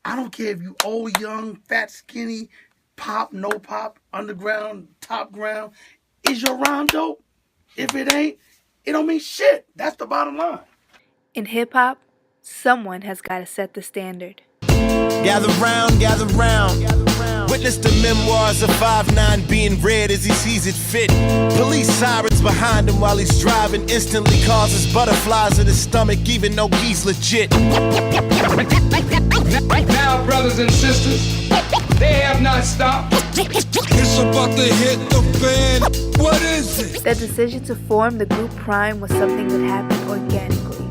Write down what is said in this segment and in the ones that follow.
I don't care if you old, young, fat, skinny, pop, no pop, underground, top ground. Is your rhyme dope? If it ain't, it don't mean shit. That's the bottom line. In hip hop, someone has got to set the standard. Gather round, gather round. Witness the memoirs of 5'9" being read as he sees it fit. Police sirens behind him while he's driving instantly causes butterflies in his stomach, even though he's legit. Now, brothers and sisters, they have not stopped. It's about to hit the fan. What is it? The decision to form the group Prhyme was something that happened organically.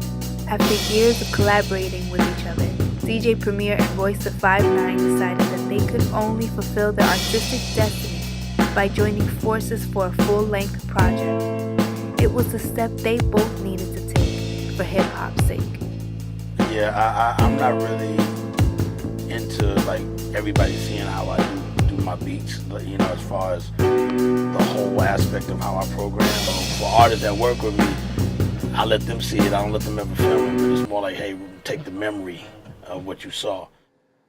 After years of collaborating with each other, DJ Premier and Royce the 5'9" decided that they could only fulfill their artistic destiny by joining forces for a full-length project. It was the step they both needed to take for hip-hop's sake. Yeah, I'm not really into like everybody seeing how I do my beats, but you know, as far as the whole aspect of how I program. For artists that work with me, I let them see it. I don't let them ever film it, but it's more like, hey, take the memory of what you saw.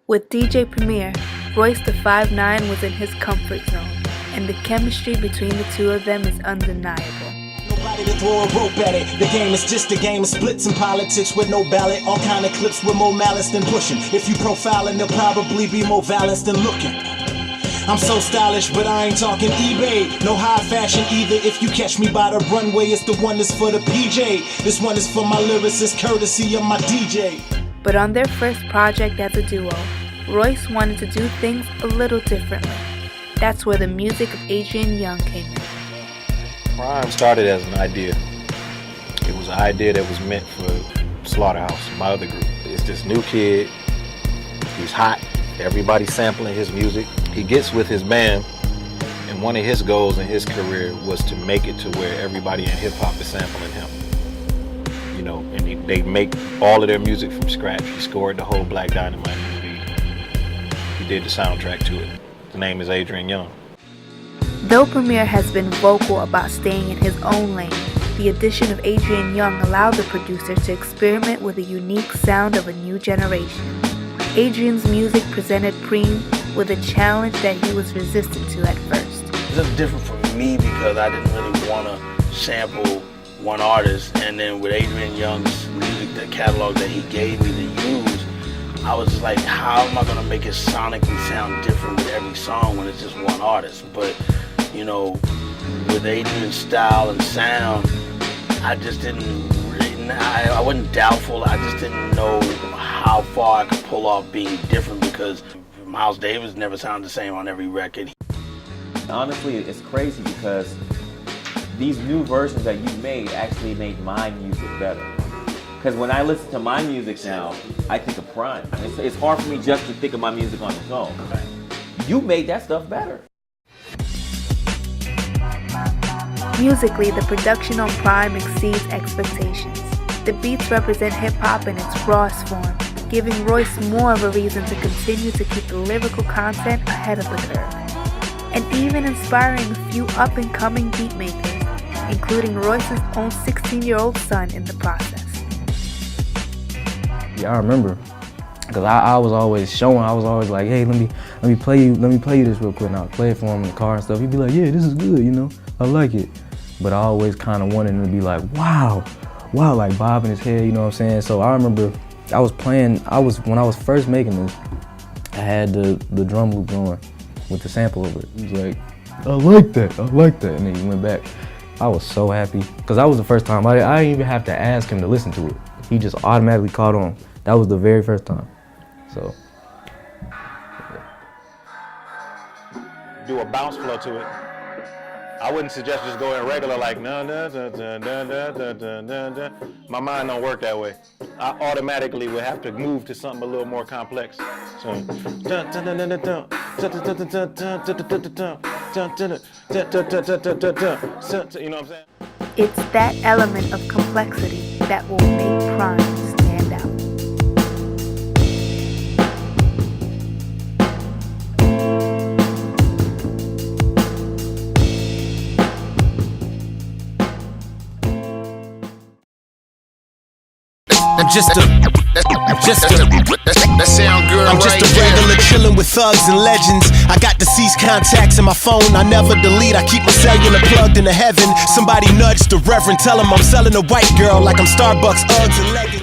With DJ Premier, Royce the 5'9" was in his comfort zone, and the chemistry between the two of them is undeniable. Nobody to throw a rope at it. The game is just a game of splits and politics with no ballot. All kind of clips with more malice than pushing. If you profiling, they'll probably be more valence than looking. I'm so stylish, but I ain't talking eBay. No high fashion either. If you catch me by the runway, it's the one that's for the PJ. This one is for my lyricist, courtesy of my DJ. But on their first project as a duo, Royce wanted to do things a little differently. That's where the music of Adrian Young came in. Prhyme started as an idea. It was an idea that was meant for Slaughterhouse, my other group. It's this new kid. He's hot. Everybody's sampling his music. He gets with his band, and one of his goals in his career was to make it to where everybody in hip-hop is sampling him. You know, and they make all of their music from scratch. He scored the whole Black Dynamite movie. He did the soundtrack to it. The name is Adrian Young. Though Premier has been vocal about staying in his own lane, the addition of Adrian Young allowed the producer to experiment with the unique sound of a new generation. Adrian's music presented Prhyme with a challenge that he was resistant to at first. It's just different for me because I didn't really want to sample one artist, and then with Adrian Young's music, the catalog that he gave me to use, I was just like, how am I going to make it sonically sound different with every song when it's just one artist? But, you know, with Adrian's style and sound, I just didn't really, I wasn't doubtful. I just didn't know how far I could pull off being different because Miles Davis never sounded the same on every record. Honestly, it's crazy because these new versions that you made actually made my music better. Because when I listen to my music now, I think of Prhyme. It's hard for me just to think of my music on its own. You made that stuff better. Musically, the production on Prhyme exceeds expectations. The beats represent hip-hop in its rawest form, giving Royce more of a reason to continue to keep the lyrical content ahead of the curve, and even inspiring a few up-and-coming beatmakers, including Royce's own 16-year-old son in the process. Yeah, I remember, cause I was always showing. I was always like, "Hey, let me play you this real quick." And I would play it for him in the car and stuff. He'd be like, "Yeah, this is good, you know, I like it." But I always kind of wanted him to be like, "Wow," like bobbing his head, you know what I'm saying? So I remember when I was first making this, I had the drum loop going with the sample of it. He was like, I like that, and then he went back. I was so happy, because that was the first time. I didn't even have to ask him to listen to it. He just automatically caught on. That was the very first time, so. Do a bounce flow to it. I wouldn't suggest just going regular like na na na na na na na na na. My mind don't work that way. I automatically would have to move to something a little more complex. So, you know what I'm saying? It's that element of complexity that will make Prhyme stand out. I'm just a That sound good. I'm just a regular chillin' with thugs and legends. I got deceased contacts in my phone, I never delete. I keep my cellular plugged into heaven. Somebody nudge the reverend, tell him I'm selling a white girl like I'm Starbucks, Uggs, and leggings.